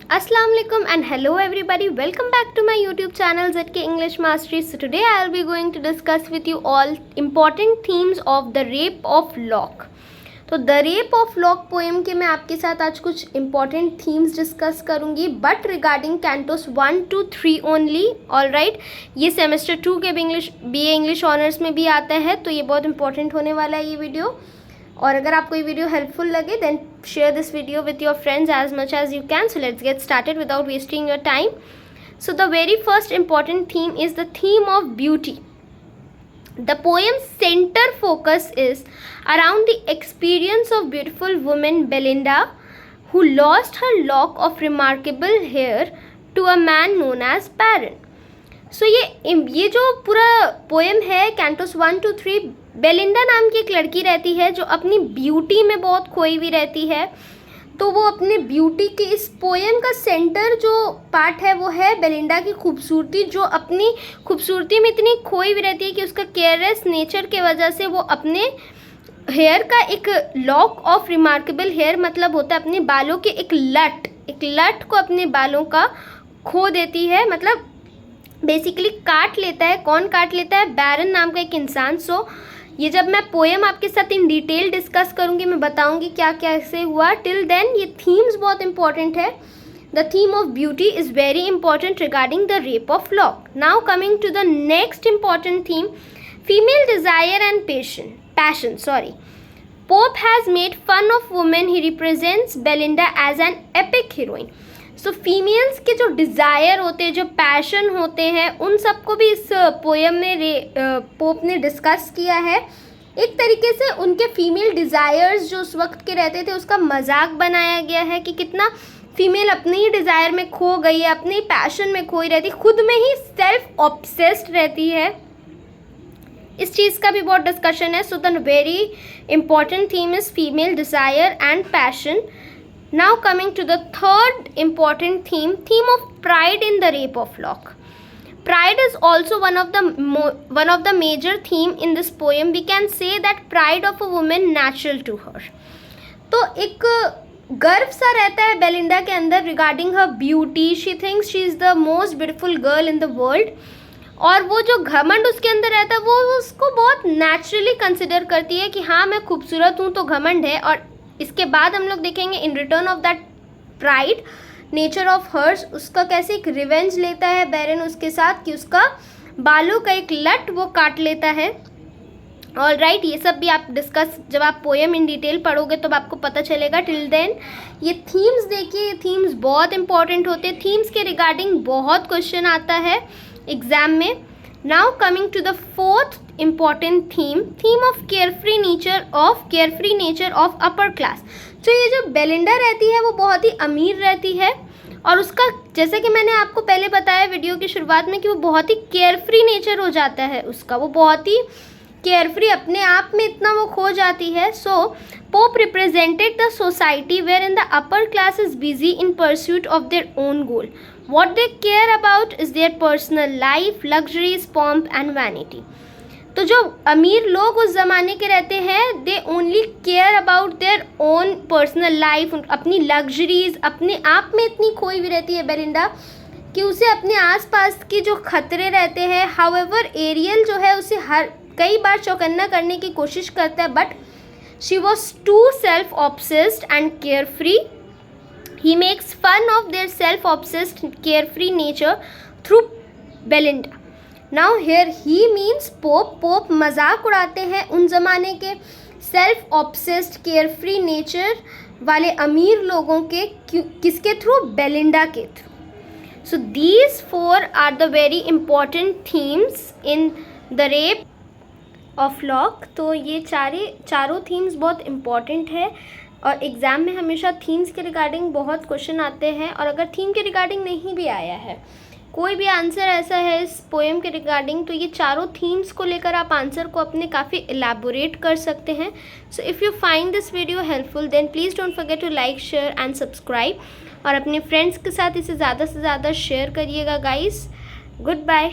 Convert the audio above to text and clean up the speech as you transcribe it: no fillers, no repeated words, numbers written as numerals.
Assalamu alaikum and hello everybody, welcome back to my YouTube channel ZK English Mastery. So today I will be going to discuss with you all important themes of The Rape of Lock. तो the rape of lock poem के मैं आपके साथ आज कुछ important themes discuss करूंगी, but regarding Cantos 1 to 3 only. All right, ये semester 2 के BA इंग्लिश ऑनर्स में भी आता है, तो ये बहुत इंपॉर्टेंट होने वाला है ये वीडियो. और अगर आपको ये वीडियो हेल्पफुल लगे then share this video with your friends as much as you can. So let's get started without wasting your time. So the very first important theme is the theme of beauty. The poem's center focus is around the experience of beautiful woman Belinda, who lost her lock of remarkable hair to a man known as Baron. So ये जो पूरा poem है Cantos 1 to 3, Belinda नाम की एक लड़की रहती है जो अपनी ब्यूटी में बहुत खोई हुई रहती है. तो वो अपने ब्यूटी के इस पोएम का सेंटर जो पार्ट है वो है बेलिंडा की खूबसूरती, जो अपनी खूबसूरती में इतनी खोई हुई रहती है कि उसका केयरलेस नेचर के वजह से वो अपने हेयर का एक लॉक ऑफ रिमार्केबल हेयर, मतलब होता है अपने बालों के एक लट को अपने बालों का खो देती है, मतलब बेसिकली काट लेता है. कौन काट लेता है? बैरन नाम का एक इंसान. सो ये जब मैं पोएम आपके साथ इन डिटेल डिस्कस करूँगी, मैं बताऊँगी क्या क्या ऐसे हुआ. टिल देन ये थीम्स बहुत इंपॉर्टेंट है. The theme of beauty is very important regarding the rape of lock. Now coming to the next important theme, female desire and passion. Pope has made fun of women. He represents Belinda as an epic heroine. So females के जो desire होते हैं, जो passion होते हैं, उन सबको भी इस पोएम में पोप ने डिस्कस किया है. एक तरीके से उनके फीमेल डिज़ायर्स जो उस वक्त के रहते थे उसका मजाक बनाया गया है कि कितना फीमेल अपने ही डिज़ायर में खो गई है, अपने ही पैशन में खोई रहती, खुद में ही सेल्फ ऑब्सेस्ड रहती है. इस चीज़ का भी बहुत डिस्कशन है. सो the very important theme is female desire and passion. Now coming to the third important theme of pride in the rape of Locke. Pride is also one of the major theme in this poem. We can say that pride of a woman natural to her. तो एक गर्व सा रहता है Belinda के अंदर regarding her beauty. She thinks she is the most beautiful girl in the world. और वो जो घमंड उसके अंदर रहता है वो उसको बहुत नेचुरली कंसिडर करती है कि हाँ मैं खूबसूरत हूँ तो घमंड है. और इसके बाद हम लोग देखेंगे in return of that pride nature of hers उसका कैसे एक रिवेंज लेता है बैरन उसके साथ कि उसका बालों का एक लट वो काट लेता है. ऑल राइट, ये सब भी आप डिस्कस जब आप पोएम इन डिटेल पढ़ोगे तो आपको पता चलेगा. टिल देन ये थीम्स देखिए, ये थीम्स बहुत इंपॉर्टेंट होते हैं. थीम्स के रिगार्डिंग बहुत क्वेश्चन आता है एग्जाम में. Now coming to the fourth important theme of carefree nature of upper class. तो ये जो बेलिंडा रहती है वो बहुत ही अमीर रहती है और उसका जैसे कि मैंने आपको पहले बताया वीडियो की शुरुआत में कि वो बहुत ही केयरफ्री नेचर हो जाता है उसका, वो बहुत ही केयरफ्री अपने आप में इतना वो खो जाती है. So Pope represented the society where in the upper class is busy in pursuit of their own goal. What they care about is their personal life, luxuries, pomp and vanity. तो जो अमीर लोग उस ज़माने के रहते हैं they only care about their own personal life, अपनी लग्जरीज, अपने आप में इतनी खोई हुई रहती है बेलिंडा कि उसे अपने आसपास के जो खतरे रहते हैं. हाउएवर एरियल जो है उसे कई बार चौकन्ना करने की कोशिश करता है, but she was too self obsessed and carefree. He makes fun of their self obsessed carefree nature through Belinda. Now here he means Pope मजाक उड़ाते हैं उन ज़माने के सेल्फ ऑब्सेस्ड केयरफ्री नेचर वाले अमीर लोगों के, किसके थ्रू? बेलिंडा के through. So these 4 are the very important themes in the rape of lock. तो ये चारों थीम्स बहुत इम्पॉर्टेंट है और एग्ज़ाम में हमेशा थीम्स के रिगार्डिंग बहुत क्वेश्चन आते हैं. और अगर थीम के रिगार्डिंग नहीं भी आया है, कोई भी आंसर ऐसा है इस पोएम के रिगार्डिंग, तो ये चारों थीम्स को लेकर आप आंसर को अपने काफ़ी एलैबोरेट कर सकते हैं. So if you find this video helpful then please don't forget to like, share and subscribe. और अपने फ्रेंड्स के साथ इसे ज़्यादा से ज़्यादा शेयर करिएगा गाइस. Good bye.